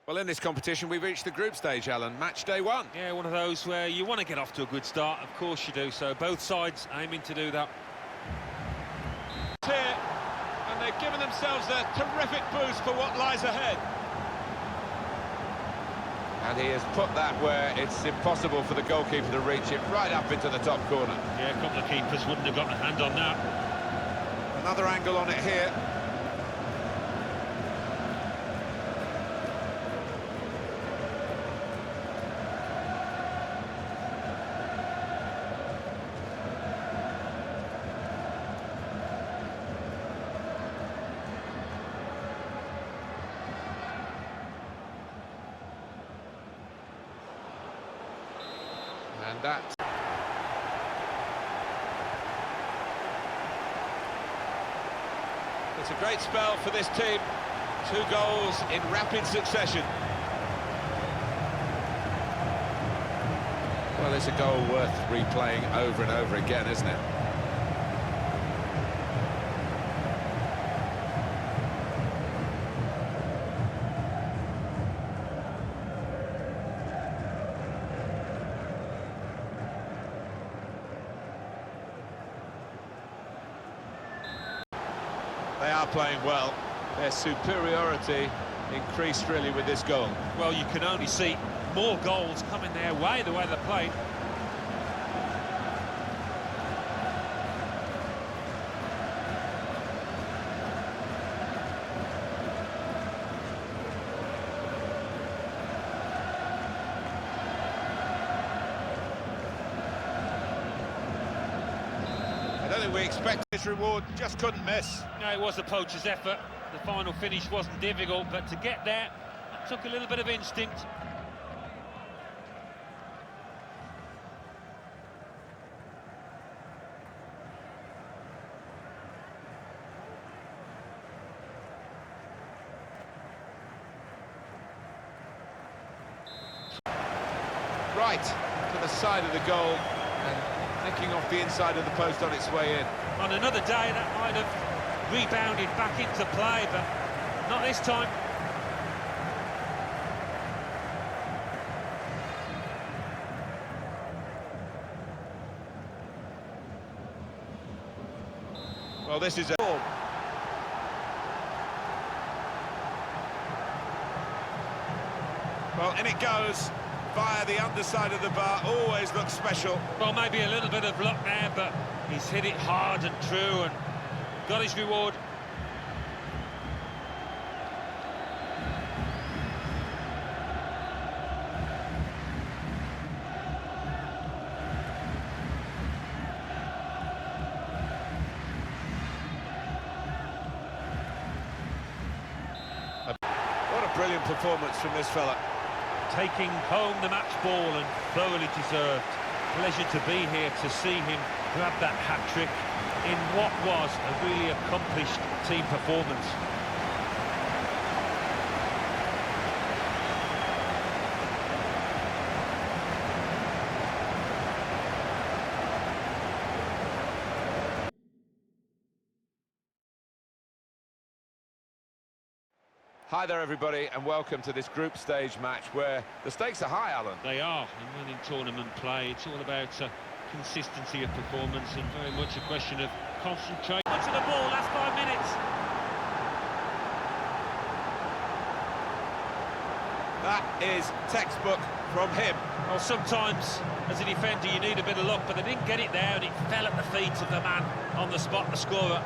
Well, in this competition, we've reached the group stage, Alan. Match day one. Yeah, one of those where you want to get off to a good start. Of course you do. So both sides aiming to do that. Here, and they've given themselves a terrific boost for what lies ahead. And he has put that where it's impossible for the goalkeeper to reach it, right up into the top corner. Yeah, a couple of keepers wouldn't have got a hand on that. Another angle on it here. And that... It's a great spell for this team. 2 goals in rapid succession. Well, it's a goal worth replaying over and over again, isn't it? They are playing well. Their superiority increased really with this goal. Well, you can only see more goals coming their way, the way they played. I don't think we expected this reward, just couldn't miss. No, it was a poacher's effort. The final finish wasn't difficult, but to get there, that took a little bit of instinct. Right to the side of the goal and nicking off the inside of the post on its way in. On another day, that might have rebounded back into play, but not this time. Well, this is a... Well, in it goes, via the underside of the bar, always looks special. Well, maybe a little bit of luck there, but he's hit it hard and true and got his reward. What a brilliant performance from this fella. Taking home the match ball and thoroughly deserved. Pleasure to be here to see him grab that hat-trick in what was a really accomplished team performance. Hi there, everybody, and welcome to this group stage match where the stakes are high, Alan. They are. In winning tournament play, it's all about consistency of performance and very much a question of concentration. To the ball, last 5 minutes. That is textbook from him. Well, sometimes, as a defender, you need a bit of luck, but they didn't get it there, and it fell at the feet of the man on the spot, the scorer.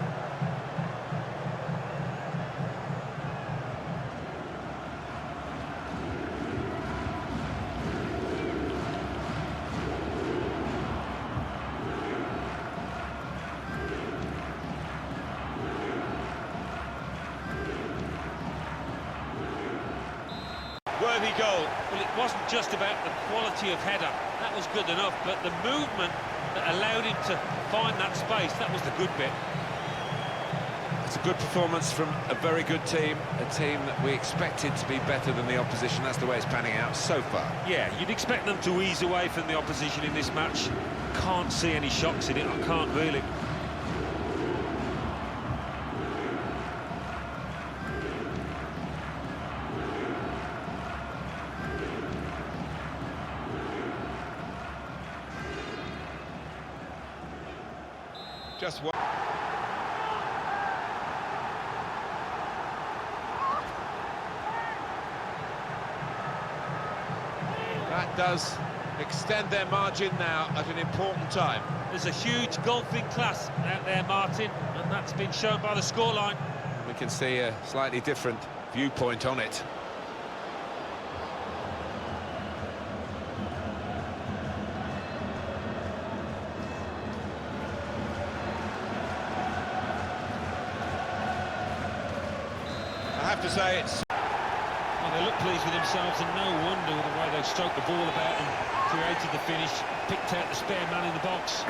Worthy goal. Well, it wasn't just about the quality of header. That was good enough, but the movement that allowed him to find that space, that was the good bit. It's a good performance from a very good team, a team that we expected to be better than the opposition. That's the way it's panning out so far. Yeah, you'd expect them to ease away from the opposition in this match. Can't see any shocks in it, I can't really. Just one. That does extend their margin now at an important time. There's a huge golfing class out there, Martin, and that's been shown by the scoreline. We can see a slightly different viewpoint on it. I have to say it's... Well, they look pleased with themselves, and no wonder with the way they stroked the ball about and created the finish, picked out the spare man in the box.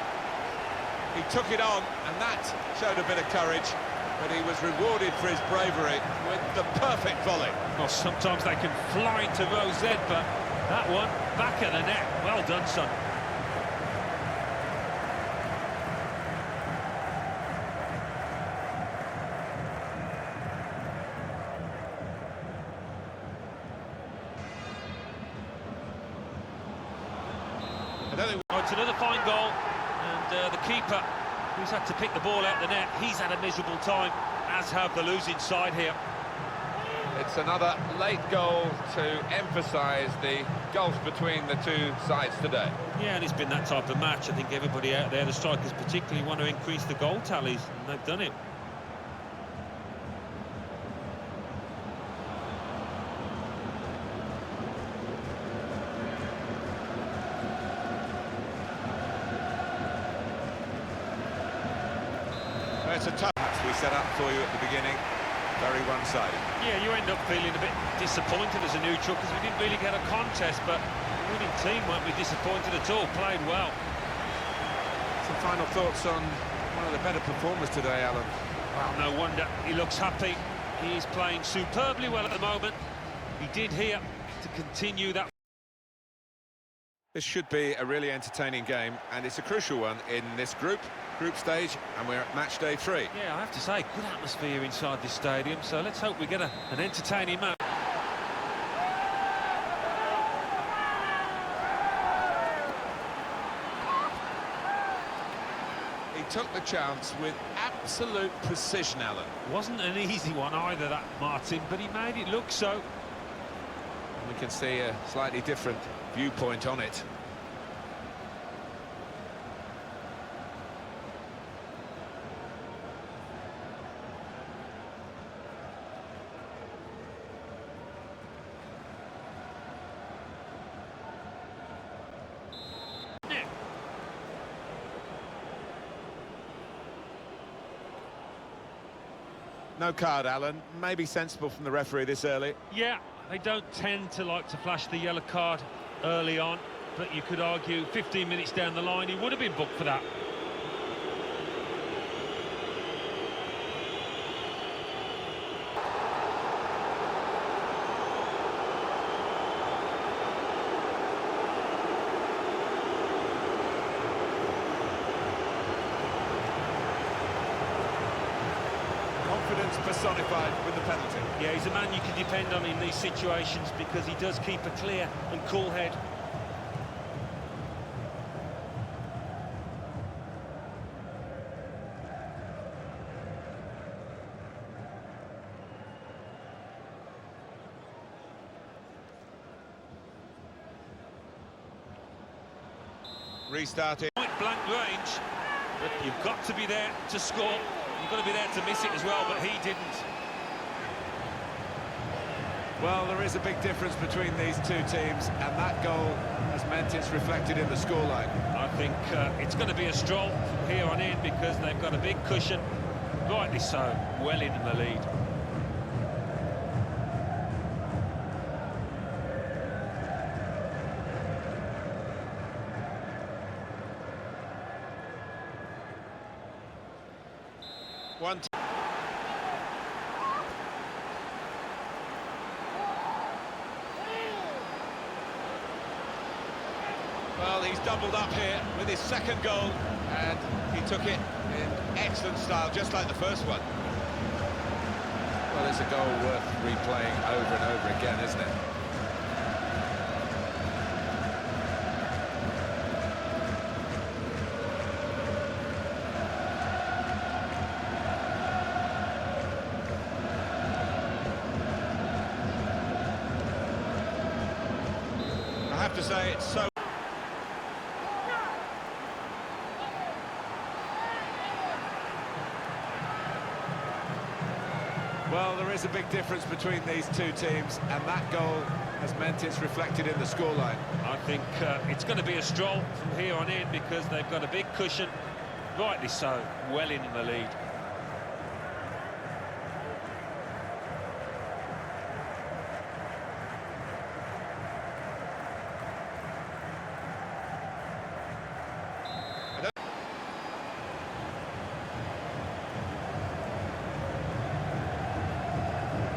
He took it on, and that showed a bit of courage, but he was rewarded for his bravery with the perfect volley. Well, sometimes they can fly into Raed, but that one, back at the net. Well done, son. I don't think... Oh, it's another fine goal, and the keeper, who's had to pick the ball out the net, he's had a miserable time, as have the losing side here. It's another late goal to emphasise the gulf between the two sides today. Yeah, and it's been that type of match. I think everybody out there, the strikers particularly, want to increase the goal tallies, and they've done it. It's a tough match we set up for you at the beginning. Very one-sided. Yeah, you end up feeling a bit disappointed as a neutral because we didn't really get a contest, but the winning team won't be disappointed at all. Played well. Some final thoughts on one of the better performers today, Alan? Well, no wonder he looks happy. He's playing superbly well at the moment. He did here to continue that. This should be a really entertaining game, and it's a crucial one in this group stage, and we're at match day 3. Yeah, I have to say, good atmosphere inside this stadium, so let's hope we get an entertaining match. He took the chance with absolute precision, Alan. Wasn't an easy one either, that, Martin, but he made it look so. And we can see a slightly different viewpoint on it. No card, Alan. Maybe sensible from the referee this early. Yeah, they don't tend to like to flash the yellow card early on, but you could argue 15 minutes down the line he would have been booked for that. Confidence personified with the penalty. Yeah, he's a man you can depend on in these situations because he does keep a clear and cool head. Restarting. Point-blank range, but you've got to be there to score. You've got to be there to miss it as well, but he didn't. Well, there is a big difference between these two teams, and that goal has meant it's reflected in the scoreline. I think it's going to be a stroll from here on in because they've got a big cushion, rightly so, well in the lead. Well, he's doubled up here with his second goal, and he took it in excellent style, just like the first one. Well, it's a goal worth replaying over and over again, isn't it? have to say it's so... Well, there is a big difference between these two teams, and that goal has meant it's reflected in the scoreline. I think it's going to be a stroll from here on in because they've got a big cushion, rightly so, well in the lead.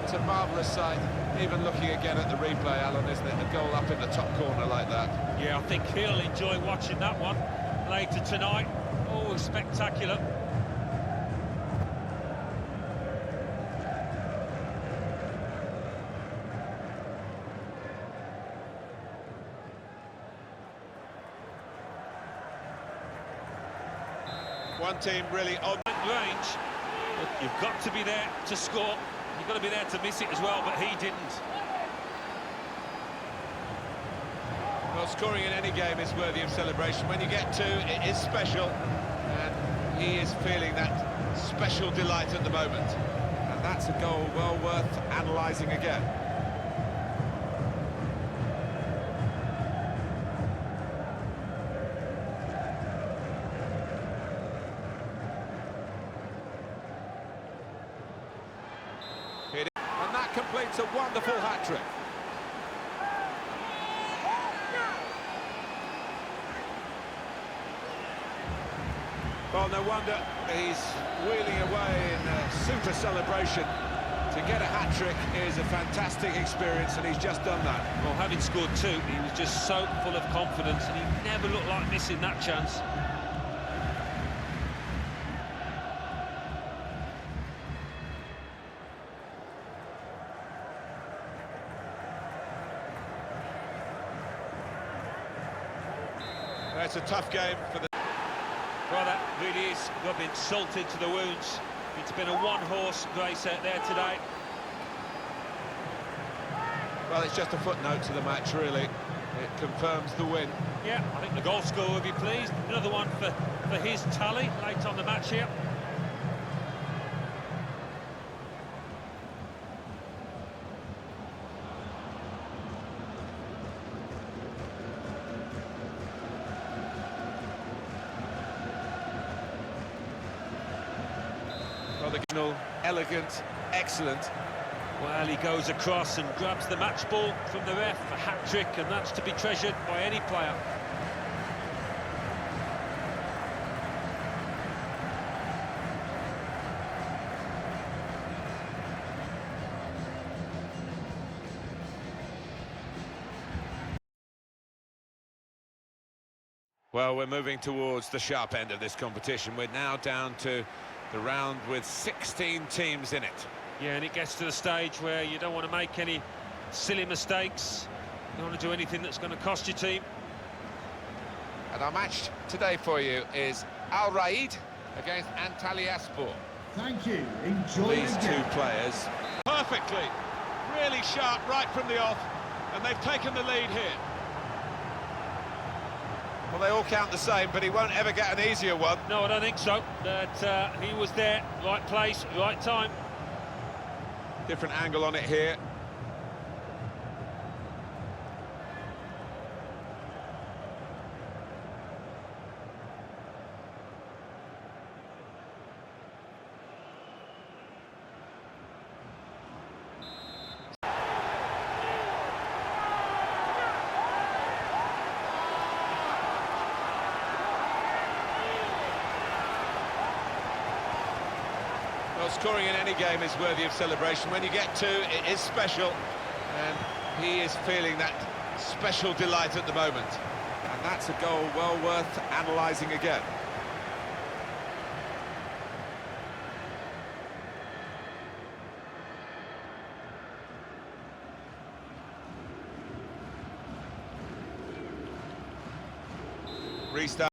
It's a marvellous sight, even looking again at the replay, Alan, isn't it? A goal up in the top corner like that. Yeah, I think he'll enjoy watching that one later tonight. Oh, spectacular. One team really on Range, but you've got to be there to score. You've got to be there to miss it as well, but he didn't. Well, scoring in any game is worthy of celebration. When you get two, it is special, and he is feeling that special delight at the moment. And that's a goal well worth analysing again. And that completes a wonderful hat-trick. Well, no wonder he's wheeling away in a super celebration. To get a hat-trick is a fantastic experience, and he's just done that. Well, having scored two, he was just so full of confidence, and he never looked like missing that chance. It's a tough game for the... Well, that really is rubbing salt into the wounds. It's been a one-horse race out there today. Well, it's just a footnote to the match, really. It confirms the win. Yeah, I think the goal scorer will be pleased. Another one for his tally late on the match here. Well, the elegant, excellent. Well, he goes across and grabs the match ball from the ref, a hat-trick, and that's to be treasured by any player. Well, we're moving towards the sharp end of this competition. We're now down to the round with 16 teams in it. Yeah, and it gets to the stage where you don't want to make any silly mistakes. You don't want to do anything that's going to cost your team. And our match today for you is Raed against Antalyaspor. Thank you. Enjoy These the two game. players. Perfectly, really sharp right from the off, and they've taken the lead here. Well, they all count the same, but he won't ever get an easier one. No, I don't think so. That he was there, right place, right time. Different angle on it here. Well, scoring in any game is worthy of celebration. When you get two, it is special, and he is feeling that special delight at the moment. And that's a goal well worth analysing again. Restart.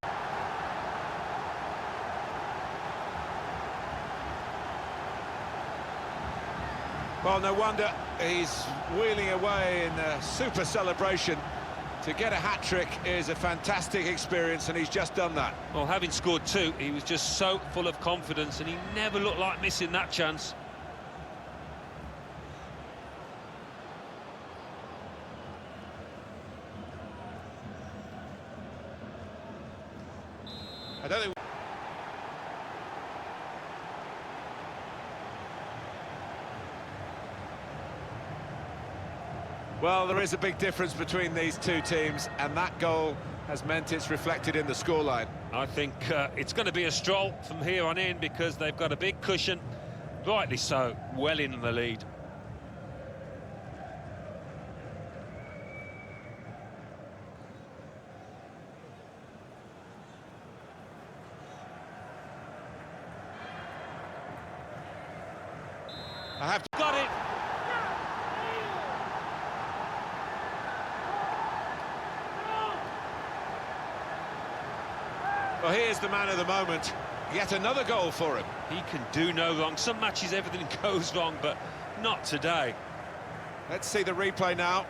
Well, no wonder he's wheeling away in a super celebration. To get a hat-trick is a fantastic experience, and he's just done that. Well, having scored two, he was just so full of confidence, and he never looked like missing that chance. I don't think... Well, there is a big difference between these two teams, and that goal has meant it's reflected in the scoreline. I think it's going to be a stroll from here on in because they've got a big cushion, rightly so, well in the lead. I have Got it! Well, here's the man of the moment. Yet another goal for him. He can do no wrong. Some matches everything goes wrong, but not today. Let's see the replay now.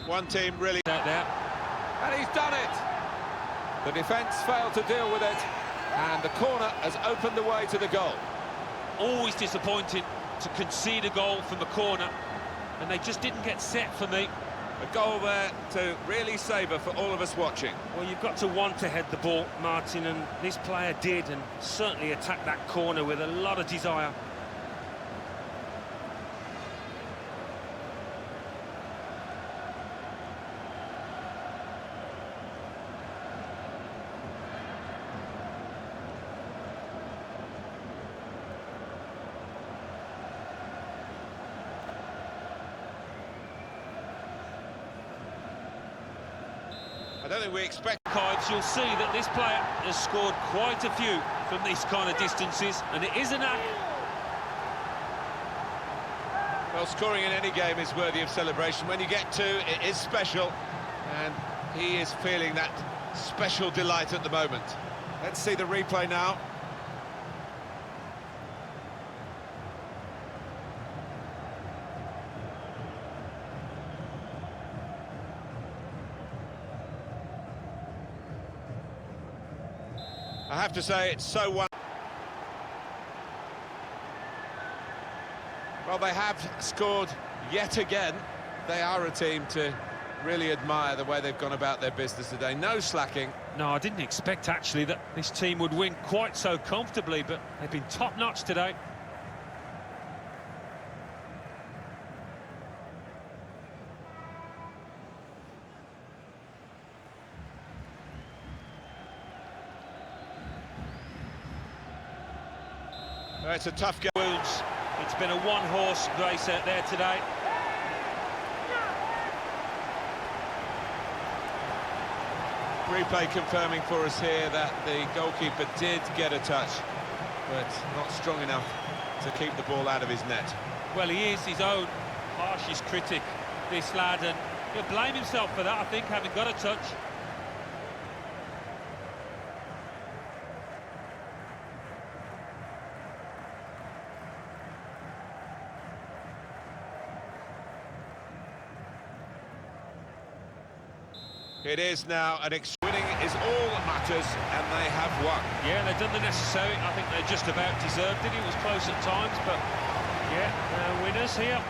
One team really... Out there. And he's done it! The defence failed to deal with it, and the corner has opened the way to the goal. Always disappointing to concede a goal from the corner, and they just didn't get set for me. A goal there to really savour for all of us watching. Well, you've got to want to head the ball, Martin, and this player did, and certainly attacked that corner with a lot of desire. I don't think we expect... You'll see that this player has scored quite a few from these kind of distances, and it is an act. Well, scoring in any game is worthy of celebration. When you get two, it is special, and he is feeling that special delight at the moment. Let's see the replay now. I have to say, it's so wonderful. Well, they have scored yet again. They are a team to really admire the way they've gone about their business today. No slacking. No, I didn't expect, actually, that this team would win quite so comfortably, but they've been top-notch today. It's a tough game. It's been a one-horse race out there today. Replay confirming for us here that the goalkeeper did get a touch, but not strong enough to keep the ball out of his net. Well, he is his own harshest critic, this lad, and he'll blame himself for that, I think, having got a touch. It is now winning is all that matters, and they have won. Yeah, they've done the necessary. I think they just about deserved it. It was close at times, but yeah, they're winners here.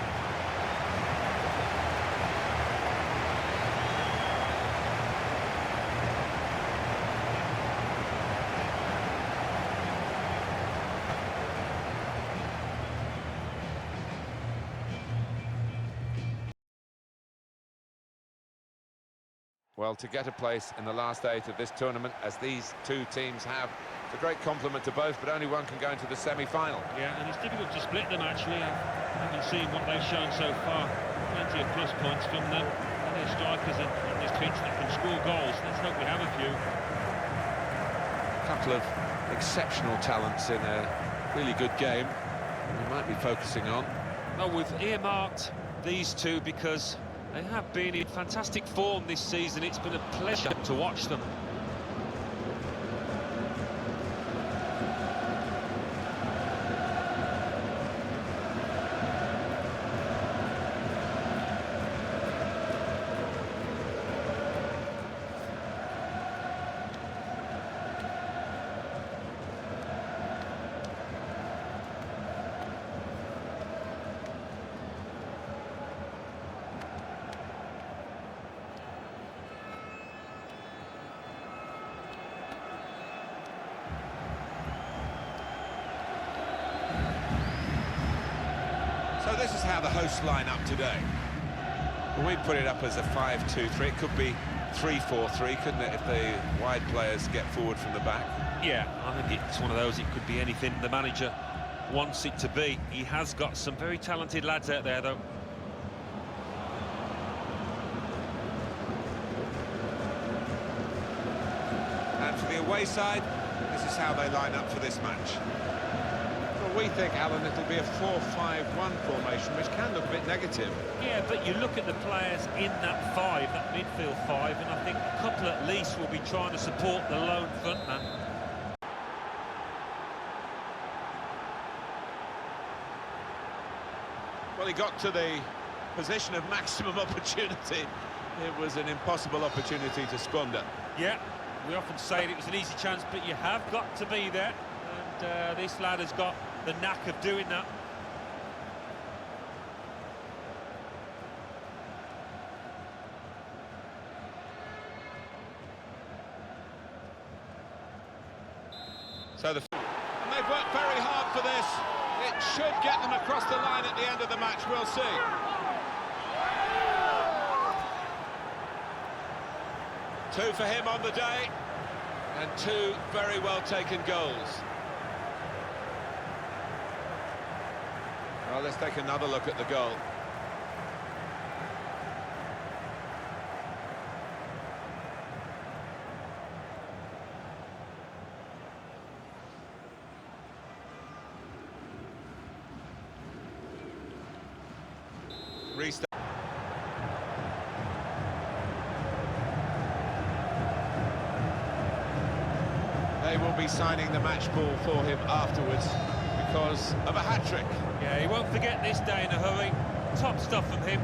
Well, to get a place in the last eight of this tournament, as these two teams have, it's a great compliment to both, but only one can go into the semi-final. Yeah, and it's difficult to split them, actually. I haven't seen what they've shown so far. Plenty of plus points from them. And their strikers on this pitch that can score goals. Let's hope we have a few. A couple of exceptional talents in a really good game we might be focusing on. Well, we've earmarked these two because they have been in fantastic form this season. It's been a pleasure to watch them. So this is how the hosts line up today. Well, we put it up as a 5-2-3. It could be 3-4-3, couldn't it, if the wide players get forward from the back? Yeah, I think it's one of those, it could be anything the manager wants it to be. He has got some very talented lads out there, though. And for the away side, this is how they line up for this match. Well, we think, Alan, it'll be a 4-5-1 formation, which can look a bit negative. Yeah, but you look at the players in that five, that midfield five, and I think a couple at least will be trying to support the lone frontman. Well, he got to the position of maximum opportunity. It was an impossible opportunity to squander. Yeah, we often say it was an easy chance, but you have got to be there. And this lad has got the knack of doing that. So and they've worked very hard for this. It should get them across the line at the end of the match, we'll see. Two for him on the day, and two very well taken goals. Well, let's take another look at the goal. Restart. They will be signing the match ball for him afterwards because of a hat-trick. Yeah, he won't forget this day in a hurry. Top stuff from him.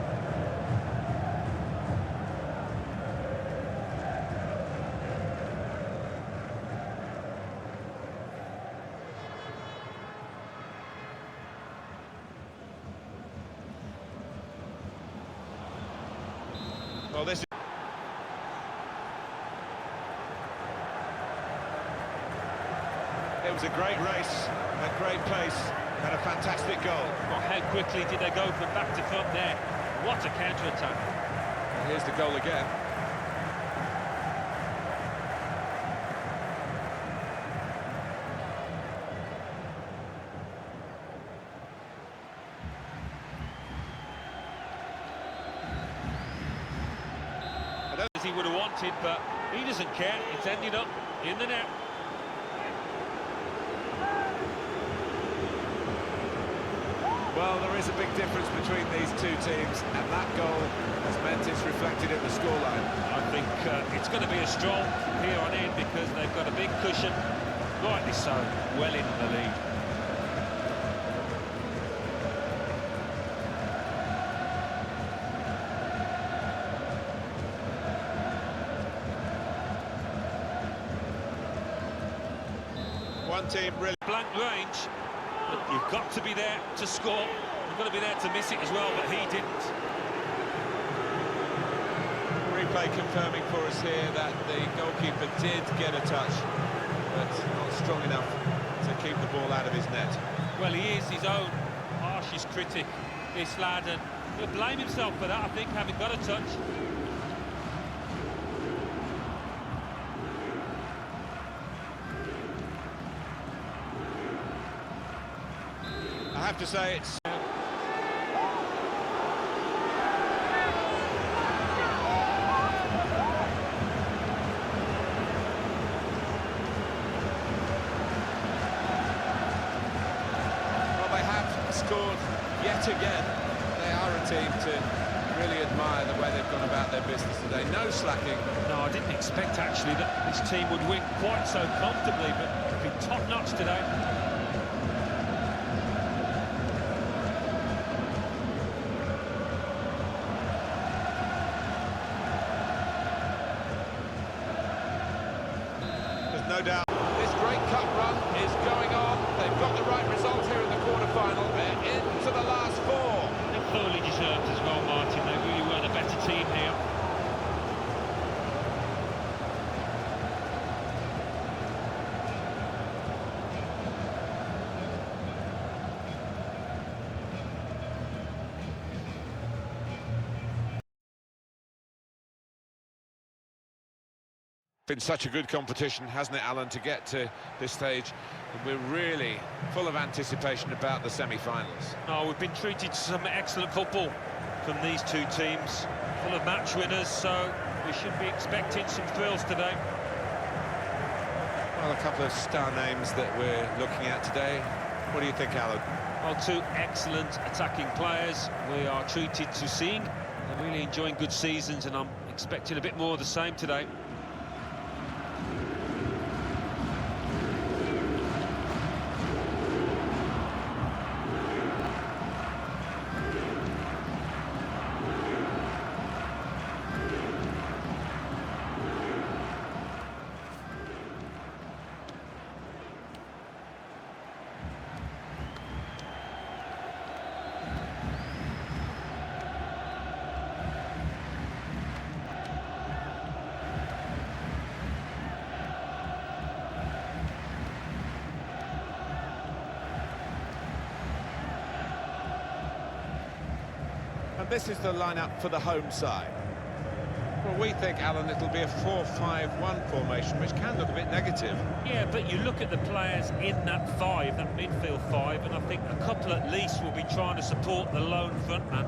Well, this is... It was a great race, a great pace, and a fantastic goal. Well, how quickly did they go from back to front there? What a counter-attack. And here's the goal again. As he would have wanted, but he doesn't care. It's ended up in the net. Well, there is a big difference between these two teams, and that goal has meant it's reflected in the scoreline. I think it's going to be a strong here on in because they've got a big cushion, rightly so, well in the lead. One team really... Blank range, but you've got to be there to score. You've got to be there to miss it as well, but he didn't. Replay confirming for us here that the goalkeeper did get a touch, but not strong enough to keep the ball out of his net. Well, he is his own harshest critic, this lad, and he'll blame himself for that, I think, having got a touch. I have to say it's... Well, they have scored yet again. They are a team to really admire the way they've gone about their business today. No slacking. No, I didn't expect, actually, that this team would win quite so comfortably, but they've been top-notch today. No doubt. This great cup run is going on. They've got the right result here in the quarter-final. They're into the last four. They thoroughly deserved as well, Martin. They really were the better team here. Been such a good competition, hasn't it, Alan, to get to this stage. And we're really full of anticipation about the semi-finals. Oh, we've been treated to some excellent football from these two teams, full of match winners, so we should be expecting some thrills today. Well, a couple of star names that we're looking at today. What do you think, Alan? Well, two excellent attacking players we are treated to seeing. They're really enjoying good seasons, and I'm expecting a bit more of the same today. And this is the lineup for the home side. Well, we think, Alan, it'll be a 4-5-1 formation, which can look a bit negative. Yeah, but you look at the players in that five, that midfield five, and I think a couple at least will be trying to support the lone frontman.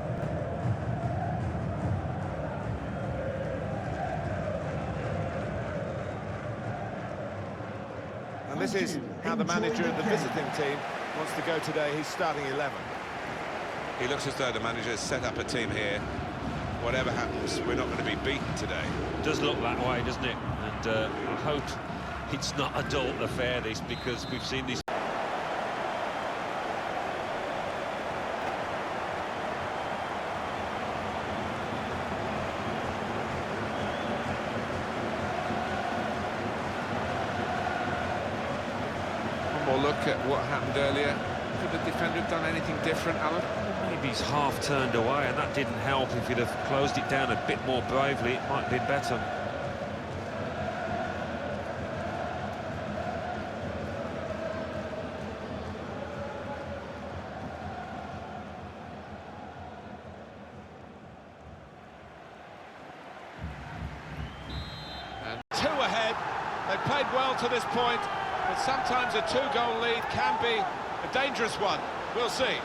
And this is how the manager of the visiting team wants to go today. He's starting 11. He looks as though the manager has set up a team here. Whatever happens, we're not going to be beaten today. It does look that way, doesn't it? And I hope it's not a dull affair, this, because we've seen this. One more look at what happened earlier. Could the defender have done anything different, Alan? Maybe he's half turned away, and that didn't help. If he'd have closed it down a bit more bravely, it might have been better. And two ahead. They played well to this point, but sometimes a two-goal lead can be a dangerous one. We'll see.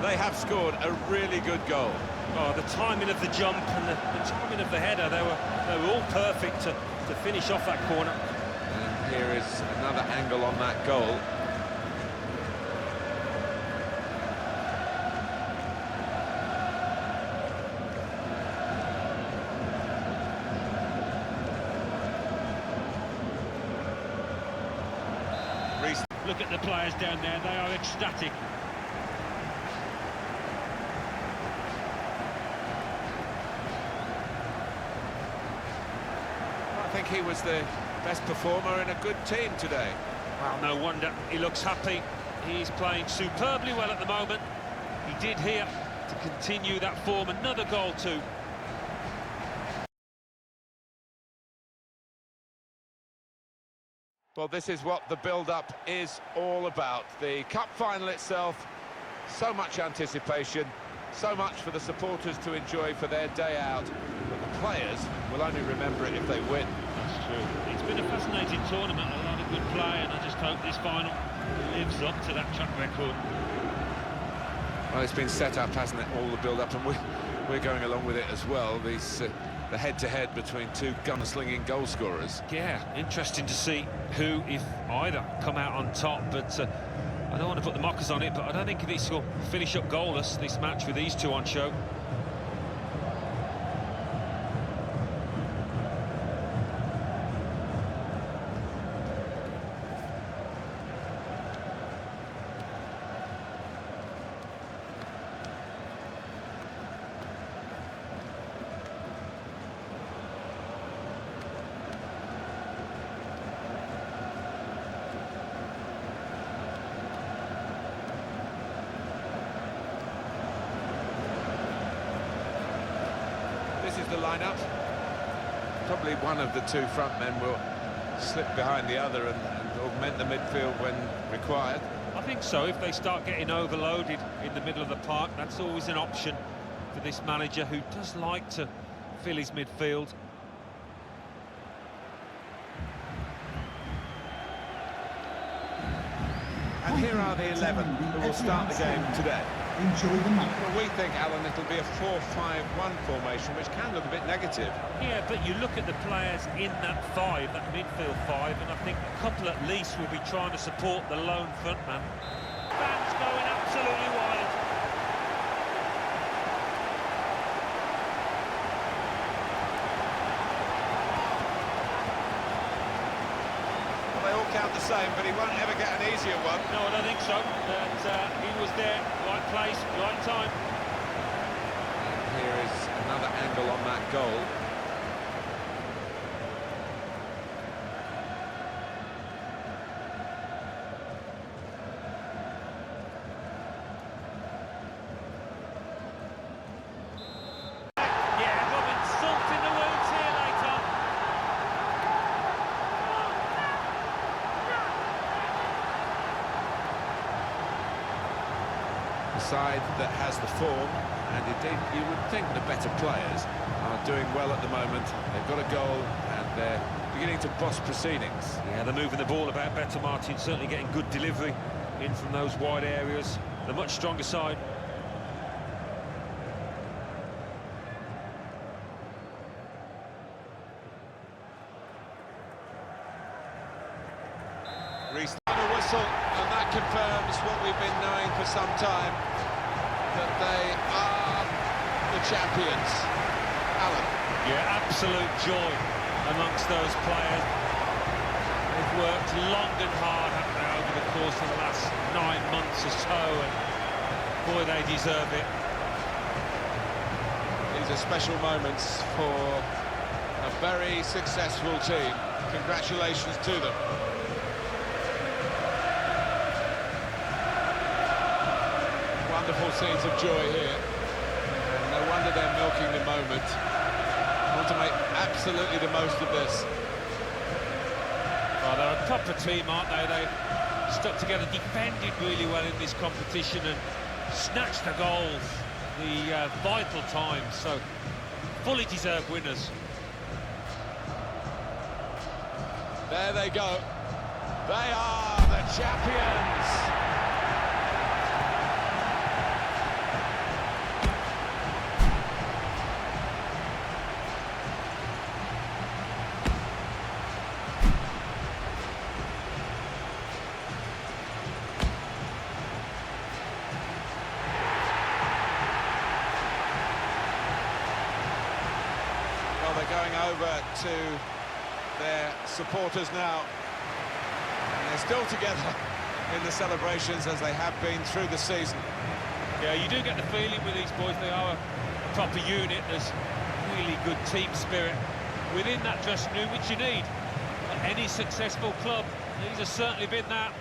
They have scored a really good goal. Oh, the timing of the jump and the timing of the header, they were all perfect to finish off that corner. And here is another angle on that goal. Look at the players down there, they are ecstatic. I think he was the best performer in a good team today. Well, no wonder he looks happy. He's playing superbly well at the moment. He did here to continue that form. Another goal too. Well, this is what the build-up is all about. The cup final itself, so much anticipation, so much for the supporters to enjoy for their day out. But the players will only remember it if they win. That's true. It's been a fascinating tournament, a lot of good play, and I just hope this final lives up to that track record. Well, it's been set up, hasn't it, all the build-up, and we're going along with it as well. The head-to-head between two gunslinging goal scorers. Yeah, interesting to see who, if either, come out on top, but I don't want to put the mockers on it, but I don't think this will finish up goalless, this match, with these two on show. This is the lineup. Probably one of the two front men will slip behind the other and augment the midfield when required. I think so. If they start getting overloaded in the middle of the park, that's always an option. for this manager who does like to fill his midfield. And here are the 11 who will start the game today. Enjoy the match. Well, we think, Alan, it'll be a 4-5-1 formation, which can look a bit negative. Yeah, but you look at the players in that five, that midfield five, and I think a couple at least will be trying to support the lone frontman. Fans going absolutely wild. Well, they all count the same, but he won't ever get an easier one. No, I don't think so. But he was there, right place, right time. Here is another angle on that goal. Yeah, Robin, salt in the wounds here later. The side that has the form, and indeed you would think the better players are doing well at the moment. They've got a goal and they're beginning to boss proceedings. Yeah, they're moving the ball about better, Martin, certainly getting good delivery in from those wide areas. The much stronger side. Restart a whistle, and that confirms what we've been knowing for some time, that they are the champions. Alan. Yeah, absolute joy amongst those players. They've worked long and hard, haven't they, over the course of the last 9 months or so, and boy, they deserve it. These are special moments for a very successful team. Congratulations to them. Wonderful scenes of joy here, and no wonder they're milking the moment. Want to make absolutely the most of this. Well, they're a proper team, aren't they? They've stuck together, defended really well in this competition and snatched the goals, the vital times, so fully deserved winners. There they go. They are the champions. Well, they're going over to their supporters now, and they're still together in the celebrations as they have been through the season. Yeah, you do get the feeling with these boys, they are a proper unit. There's really good team spirit within that dressing room, which you need at any successful club. These have certainly been that.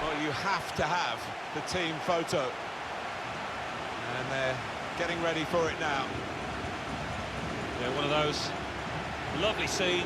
Well, you have to have the team photo, and they're getting ready for it now. Yeah, one of those lovely scenes.